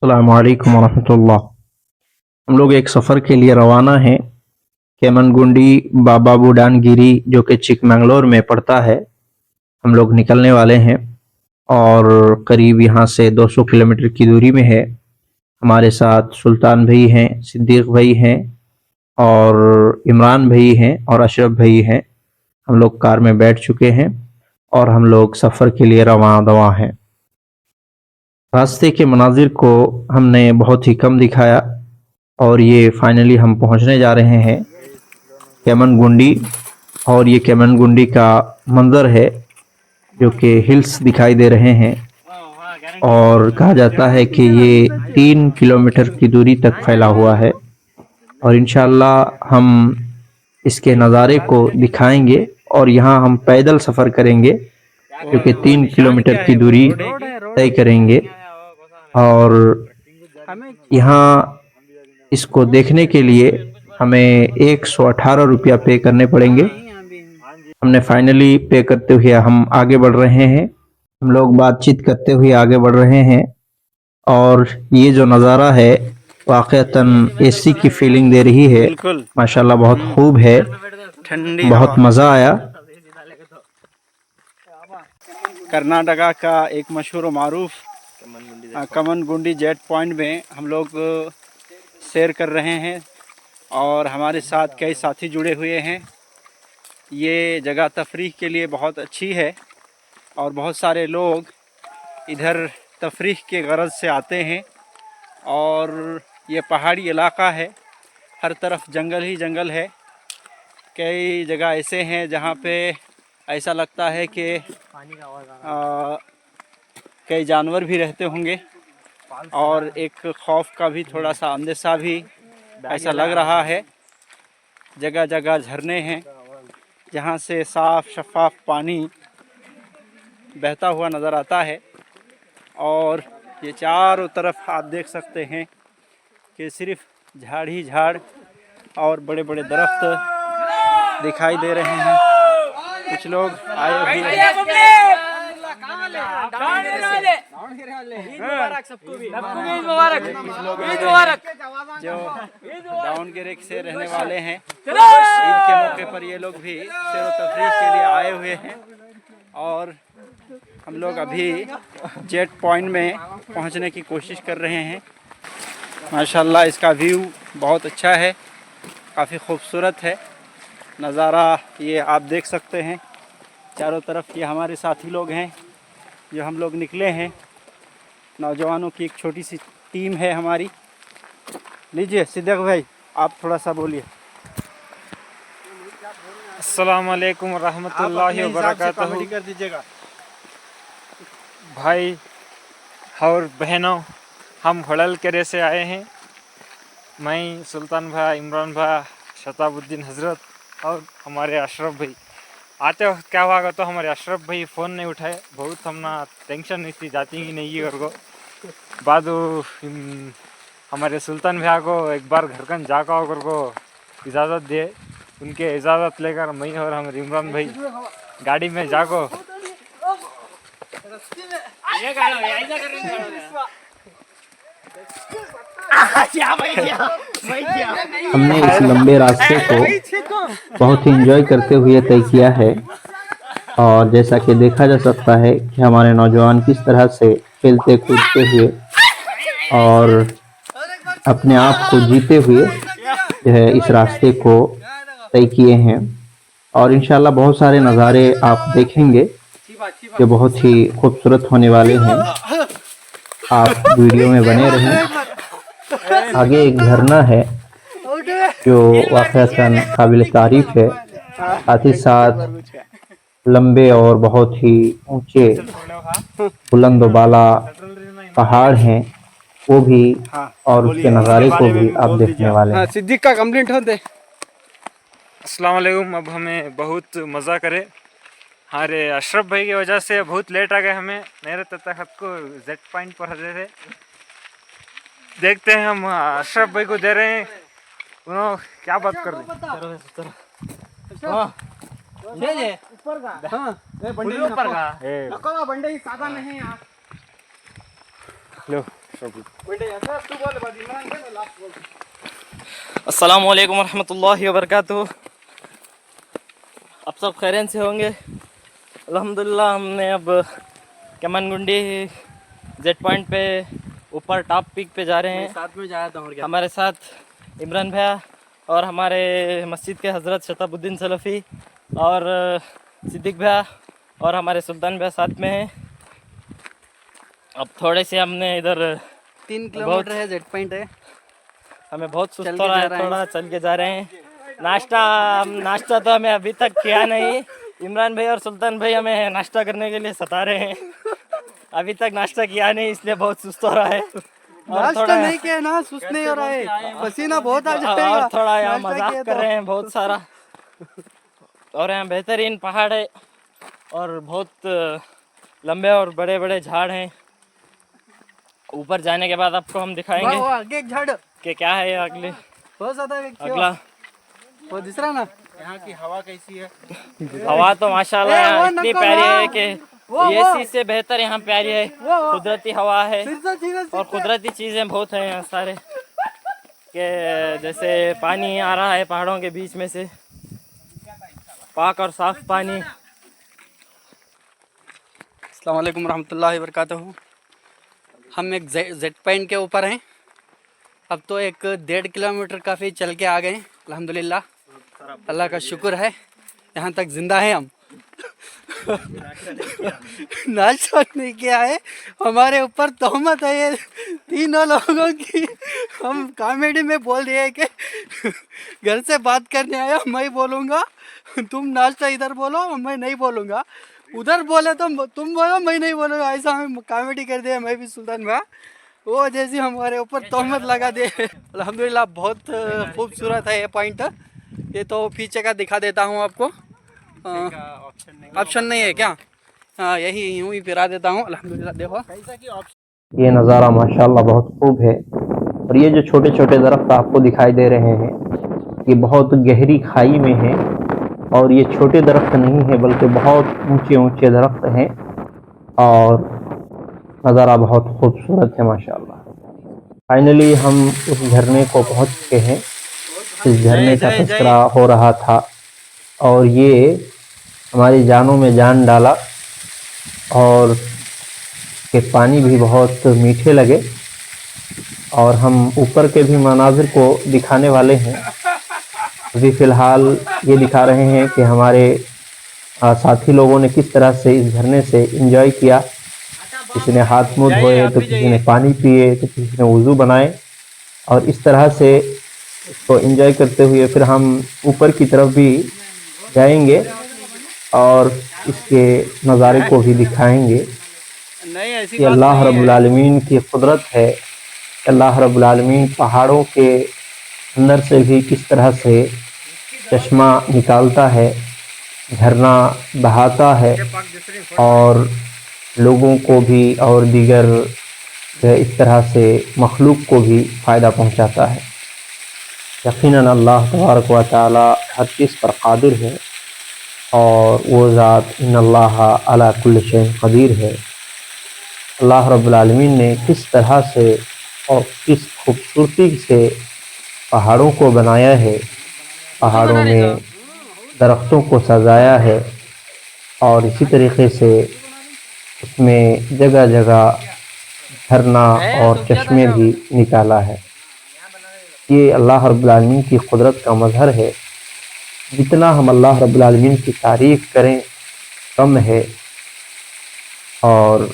अस्सलामु अलैकुम वरहमतुल्लाह। हम लोग एक सफ़र के लिए रवाना हैं। केमनगुंडी बाबा बुडानगिरी जो कि चिकमंगलोर में पड़ता है, हम लोग निकलने वाले हैं और करीब यहाँ से 200 किलोमीटर की दूरी में है। हमारे साथ सुल्तान भाई हैं, सिद्दीक भाई हैं और इमरान भाई हैं और अशरफ भाई हैं। हम लोग कार में बैठ चुके हैं और हम लोग सफ़र के लिए रवाना दवा हैं। रास्ते के मनाजिर को हमने बहुत ही कम दिखाया और ये फाइनली हम पहुंचने जा रहे हैं केमनगुंडी। और ये केमनगुंडी का मंजर है जो कि हिल्स दिखाई दे रहे हैं और कहा जाता है कि ये 3 किलोमीटर की दूरी तक फैला हुआ है और इंशाल्लाह हम इसके नज़ारे को दिखाएंगे। और यहाँ हम पैदल सफ़र करेंगे क्योंकि 3 किलोमीटर की दूरी तय करेंगे और यहाँ इसको देखने के लिए हमें 118 रुपया पे करने पड़ेंगे। हमने फाइनली पे करते हुए हम आगे बढ़ रहे हैं। हम लोग बातचीत करते हुए आगे बढ़ रहे हैं और ये जो नज़ारा है वाक़तन एसी की फीलिंग दे रही है। माशाल्लाह बहुत खूब है, बहुत मज़ा आया। कर्नाटका का एक मशहूर मारूफ कमनगुंडी जेट पॉइंट में हम लोग सैर कर रहे हैं और हमारे साथ कई साथी जुड़े हुए हैं। ये जगह तफरीह के लिए बहुत अच्छी है और बहुत सारे लोग इधर तफरीह के गरज से आते हैं। और ये पहाड़ी इलाका है, हर तरफ जंगल ही जंगल है। कई जगह ऐसे हैं जहाँ पे ऐसा लगता है कि कई जानवर भी रहते होंगे और एक खौफ का भी थोड़ा सा अंदेशा भी ऐसा लग रहा है। जगह जगह झरने हैं जहाँ से साफ शफाफ पानी बहता हुआ नज़र आता है और ये चारों तरफ आप देख सकते हैं कि सिर्फ झाड़ ही झाड़ और बड़े बड़े दरख्त दिखाई दे रहे हैं। कुछ लोग आए हुए हैं। जो दावणगेरे से रहने वाले हैं, ईद के मौके पर ये लोग भी सैर व तफरीह के लिए आए हुए हैं और हम लोग अभी जेट पॉइंट में पहुंचने की कोशिश कर रहे हैं। माशाल्लाह इसका व्यू बहुत अच्छा है, काफ़ी खूबसूरत है नज़ारा। ये आप देख सकते हैं चारों तरफ। ये हमारे साथी लोग हैं जो हम लोग निकले हैं। नौजवानों की एक छोटी सी टीम है हमारी। लीजिए सिद्दीक भाई, आप थोड़ा सा बोलिए। अस्सलाम वालेकुम रहमतुल्लाहि व बरकातहू। कर दीजिएगा। भाई और बहनों, हम होड़लकेरे से आए हैं। मैं, सुल्तान भाई, इमरान भाई, शताबुद्दीन हज़रत और हमारे अशरफ भाई। आते वक्त क्या हुआ तो हमारे अशरफ भाई फ़ोन नहीं उठाए। बहुत हमना टेंशन नहीं थी, जाती ही नहीं है। और को बाद हमारे सुल्तान भैया को एक बार घर कन जाकर और को इजाज़त दे। उनके इजाज़त लेकर मैं और हमारे इमरान भाई गाड़ी में जाको हमने इस लंबे रास्ते को बहुत ही एंजॉय करते हुए तय किया है और जैसा कि देखा जा सकता है कि हमारे नौजवान किस तरह से खेलते कूदते हुए और अपने आप को जीते हुए जो है इस रास्ते को तय किए हैं। और इंशाल्लाह बहुत सारे नज़ारे आप देखेंगे जो बहुत ही खूबसूरत होने वाले हैं। आप वीडियो में बने रहें। आगे एक झरना है जो वाक़अतन काबिल तारीफ़ है। साथ ही साथ लंबे और बहुत ही ऊंचे बुलंद बाला पहाड़ हैं वो भी, और उसके नज़ारे को भी आप देखने वाले हैं। सिद्दीक का कंप्लेंट होते। अस्सलाम वालेकुम। अब हमें बहुत मज़ा करे। हमारे अशरफ भाई की वजह से बहुत लेट आ गए। हमें नहीं रहता था खुद को जेट पॉइंट पर हजे थे। देखते हैं, हम अशरफ भाई को दे रहे हैं। उन्होंने क्या बात कर रहे ऊपर का। हाँ, बंडे ऊपर का। नको बंडे सादा नहीं यार। लो अस्सलाम वालेकुम रहमतुल्लाहि व बरकातुहू। आप सब खैरियत से होंगे। अल्हम्दुलिल्लाह हमने अब कमनगुंडी जेट पॉइंट पे ऊपर टॉप पीक पे जा रहे हैं। साथ में जाया था और क्या। हमारे साथ इमरान भैया और हमारे मस्जिद के हज़रत शताबुद्दीन सलफ़ी और सिद्दीक भैया और हमारे सुल्तान भैया साथ में हैं। अब थोड़े से हमने इधर 3 किलोमीटर है, जेट पॉइंट है। हमें बहुत सुस्त चल हो के रहा जा है, रहे हैं। थोड़ा चल के जा रहे हैं। नाश्ता तो हमें अभी तक किया नहीं। इमरान भाई और सुल्तान भाई हमें नाश्ता करने के लिए सता रहे हैं। अभी तक नाश्ता किया नहीं, इसलिए बहुत सुस्त हो रहा है। और नाश्ता नहीं किया ना, सुस्त नहीं हो रहा है, पसीना बहुत आ जाएगा। और थोड़ा यहाँ नाश्ता मजाक किया कर तो। रहे हैं बहुत सारा। और यहाँ बेहतरीन पहाड़ है और बहुत लंबे और बड़े बड़े झाड़ हैं। ऊपर जाने के बाद आपको हम दिखाएंगे वो आगे एक झाड़ कि क्या है अगले बहुत ज्यादा अगला। वो दिख रहा ना। यहाँ की हवा कैसी है? हवा तो माशाल्लाह ए, वो यहाँ इतनी नको प्यारी ना। है कि ये चीज से बेहतर यहाँ प्यारी है। कुदरती हवा है और कुदरती चीजें बहुत हैं यहाँ सारे के, जैसे पानी आ रहा है पहाड़ों के बीच में से, पाक और साफ पानी। अस्सलाम वालेकुम रहमतुल्लाहि व बरकातुहू। हम एक जेट पॉइंट के ऊपर हैं। अब तो 1.5 किलोमीटर काफ़ी चल के आ गए हैं। अल्हम्दुलिल्लाह, अल्लाह का शुक्र है, यहाँ तक जिंदा है हम। नाश्ता नहीं किया है, हमारे ऊपर तोहमत है ये तीनों लोगों की। हम कॉमेडी में बोल दिए कि घर से बात करने आया, मैं बोलूँगा, तुम नाश्ता इधर बोलो, मैं नहीं बोलूँगा। उधर बोले तो तुम बोलो, मैं नहीं बोलूँगा। ऐसा हमें कॉमेडी कर दिया, मैं भी सुल्तान भैया। वो जैसी हमारे ऊपर तोहमत लगा दे। अल्हम्दुलिल्लाह बहुत खूबसूरत है ये पॉइंट। ये तो पीछे का दिखा देता हूँ आपको। ऑप्शन नहीं है क्या? हाँ, यही यूँ ही फिरा देता हूँ। अल्हम्दुलिल्लाह देखो ये नज़ारा माशाल्लाह बहुत खूब है। और ये जो छोटे छोटे दरख्त आपको दिखाई दे रहे हैं, ये बहुत गहरी खाई में है। और ये छोटे दरख्त नहीं है बल्कि बहुत ऊंचे ऊंचे दरख्त हैं। और नज़ारा बहुत खूबसूरत है माशाल्लाह। फाइनली हम उस झरने को पहुंच चुके हैं। इस झरने का तज़किरा हो रहा था और ये हमारी जानों में जान डाला। और के पानी भी बहुत मीठे लगे। और हम ऊपर के भी मनाजिर को दिखाने वाले हैं। अभी फ़िलहाल ये दिखा रहे हैं कि हमारे साथी लोगों ने किस तरह से इस झरने से एंजॉय किया। किसी ने हाथ मुँह धोए, तो किसी ने पानी पिए, तो किसी ने वज़ू बनाए। और इस तरह से इसको एंजॉय करते हुए फिर हम ऊपर की तरफ भी जाएंगे और इसके नज़ारे को भी दिखाएंगे। ये अल्लाह रब्बुल आलमीन की कुदरत है। अल्लाह रब्बुल आलमीन पहाड़ों के अंदर से भी किस तरह से चश्मा निकालता है, झरना बहाता है और लोगों को भी और दीगर इस तरह से मखलूक को भी फ़ायदा पहुंचाता है। यकीनन अल्लाह तबारक व तआला हर चीज़ पर कादिर है और वो ज़ात इन्नल्लाह अला कुल्लि शैइन क़दीर है। अल्लाह रब्बुल आलमीन ने किस तरह से और किस खूबसूरती से पहाड़ों को बनाया है, पहाड़ों में दरख्तों को सजाया है और इसी तरीके से उसमें जगह जगह झरना और चश्मे भी निकाला है। ये अल्लाह रब्बुल आलमीन की कुदरत का मज़हर है। जितना हम अल्लाह रब्बुल आलमीन की तारीफ़ करें कम है। और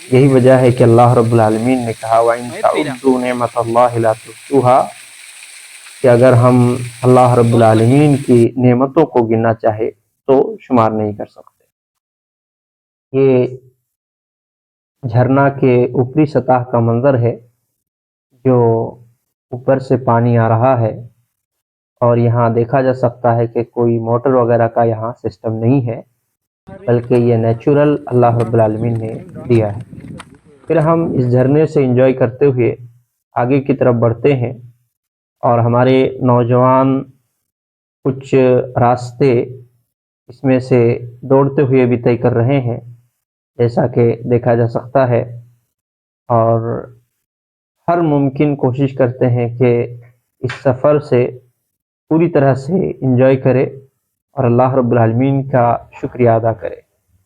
यही वजह है कि अल्लाह रब्बुल आलमीन ने कहा व इन तअद्दू निअमतल्लाहि ला तुहसूहा, कि अगर हम अल्लाह रब्बुल आलमीन की नेमतों को गिनना चाहे तो शुमार नहीं कर सकते। ये झरना के ऊपरी सतह का मंजर है, जो ऊपर से पानी आ रहा है। और यहाँ देखा जा सकता है कि कोई मोटर वगैरह का यहाँ सिस्टम नहीं है, बल्कि ये नेचुरल अल्लाह रब्बुल आलमीन ने दिया है। फिर हम इस झरने से एंजॉय करते हुए आगे की तरफ बढ़ते हैं और हमारे नौजवान कुछ रास्ते इसमें से दौड़ते हुए भी तय कर रहे हैं, जैसा कि देखा जा सकता है। और हर मुमकिन कोशिश करते हैं कि इस सफ़र से पूरी तरह से एंजॉय करें और अल्लाह रब्बुल आलमीन का शुक्रिया अदा करें।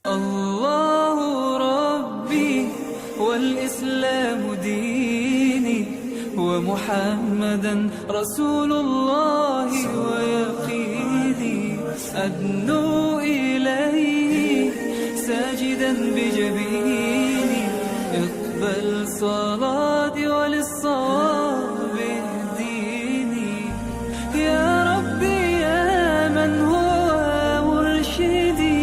अल्लाहु रब्बी वल इस्लामु दीनी व मुहम्मदन रसूलुल्लाहि व यक़ीनी अदनु इलैहि साजिदन बिजबीनी इक़बल सलाती व लिस्सवाब इhdini या रब्बी या मन हुवा मुर्शिदी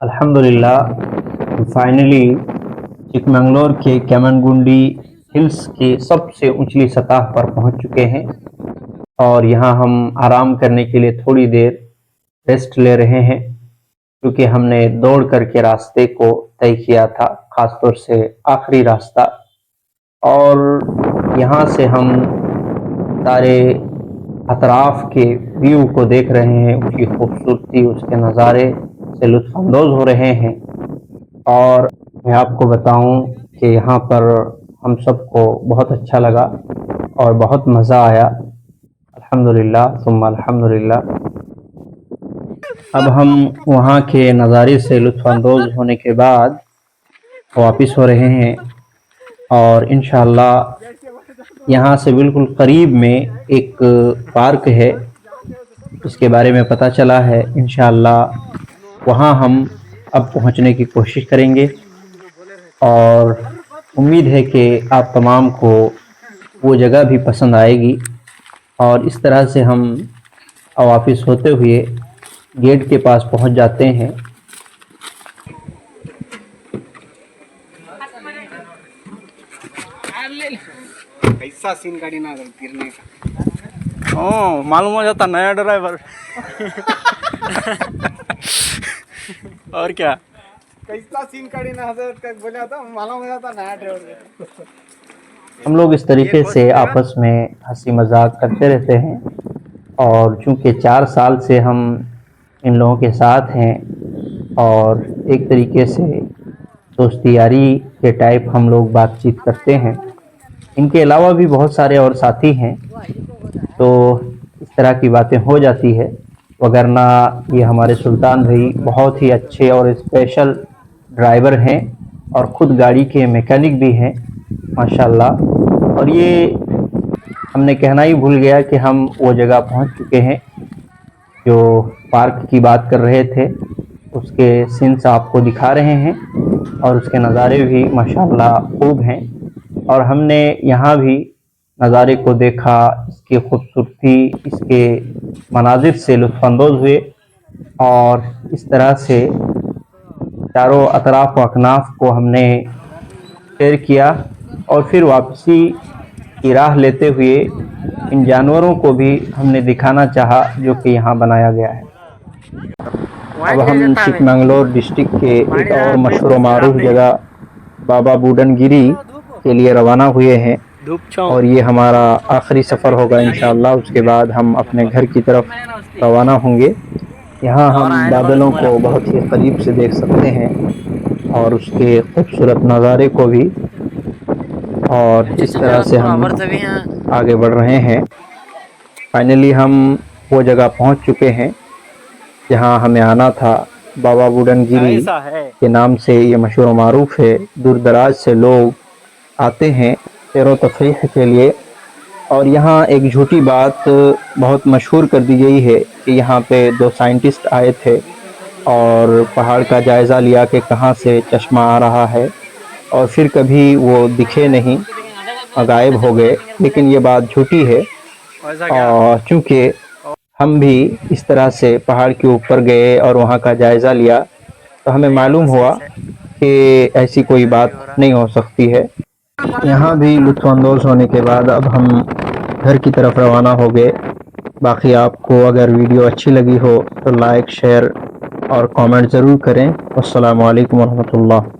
अल्हम्दुलिल्लाह, फाइनली चिकमंगलोर के केमनगुंडी हिल्स की सबसे ऊंची सतह पर पहुंच चुके हैं और यहाँ हम आराम करने के लिए थोड़ी देर रेस्ट ले रहे हैं, क्योंकि हमने दौड़ करके रास्ते को तय किया था, ख़ासतौर से आखिरी रास्ता। और यहाँ से हम सारे अतराफ़ के व्यू को देख रहे हैं, उसकी खूबसूरती, उसके नज़ारे से लुत्फ़अंदोज़ हो रहे हैं। और मैं आपको बताऊं कि यहाँ पर हम सबको बहुत अच्छा लगा और बहुत मज़ा आया। अल्हम्दुलिल्लाह सुम्मा अल्हम्दुलिल्लाह। अब हम वहाँ के नज़ारे से लुत्फ़अंदोज़ होने के बाद वापस हो रहे हैं और इंशाअल्लाह यहाँ से बिल्कुल करीब में एक पार्क है, इसके बारे में पता चला है। इंशाअल्लाह वहाँ हम अब पहुँचने की कोशिश करेंगे और उम्मीद है कि आप तमाम को वो जगह भी पसंद आएगी। और इस तरह से हम वापस होते हुए गेट के पास पहुँच जाते हैं। कैसा सीन गाड़ी ना गिरने का। ओ मालूम हो जाता नया ड्राइवर। और क्या कैसा सीन गाड़ी ना हजरत का बोला था, मालूम हो जाता नया ड्राइवर। हम लोग इस तरीके से आपस में हंसी मजाक करते रहते हैं और चूँकि 4 साल से हम इन लोगों के साथ हैं और एक तरीके से दोस्ती यारी के टाइप हम लोग बातचीत करते हैं। इनके अलावा भी बहुत सारे और साथी हैं, तो इस तरह की बातें हो जाती है। वगरना ये हमारे सुल्तान भाई बहुत ही अच्छे और स्पेशल ड्राइवर हैं और ख़ुद गाड़ी के मैकेनिक भी हैं माशाल्लाह। और ये हमने कहना ही भूल गया कि हम वो जगह पहुंच चुके हैं जो पार्क की बात कर रहे थे, उसके सीन्स आपको दिखा रहे हैं और उसके नज़ारे भी माशाल्लाह खूब हैं। और हमने यहाँ भी नज़ारे को देखा, इसकी खूबसूरती, इसके मनाजिर से लुत्फ़अंदोज़ हुए और इस तरह से चारों अतराफ़ व अकनाफ़ को हमने शेयर किया और फिर वापसी की राह लेते हुए इन जानवरों को भी हमने दिखाना चाहा जो कि यहाँ बनाया गया है। अब हम चिकमंगलोर डिस्ट्रिक्ट के एक और मशहूर व मारूफ जगह बाबा बूडनगिरी के लिए रवाना हुए हैं और ये हमारा आखिरी सफ़र होगा इंशाअल्लाह। उसके बाद हम अपने घर की तरफ रवाना होंगे। यहाँ हम बादलों को बहुत ही करीब से देख सकते हैं और उसके खूबसूरत नज़ारे को भी, और इस तरह से हम आगे बढ़ रहे हैं। फाइनली हम वो जगह पहुँच चुके हैं जहाँ हमें आना था। बाबा बूडनगिरी के नाम से ये मशहूर मारूफ है। दूर दराज से लोग आते हैं सैर व तफरीह के लिए और यहाँ एक झूठी बात बहुत मशहूर कर दी गई है कि यहाँ पे 2 साइंटिस्ट आए थे और पहाड़ का जायज़ा लिया कि कहाँ से चश्मा आ रहा है, और फिर कभी वो दिखे नहीं, गायब हो गए। लेकिन ये बात झूठी है, और चूँकि हम भी इस तरह से पहाड़ के ऊपर गए और वहाँ का जायज़ा लिया तो हमें मालूम हुआ कि ऐसी कोई बात नहीं हो सकती है। यहाँ भी लुत्फ़अंदोज़ होने के बाद अब हम घर की तरफ रवाना हो गए। बाकी आपको अगर वीडियो अच्छी लगी हो तो लाइक, शेयर और कमेंट ज़रूर करें। अस्सलामु अलैकुम वरहमतुल्लाह।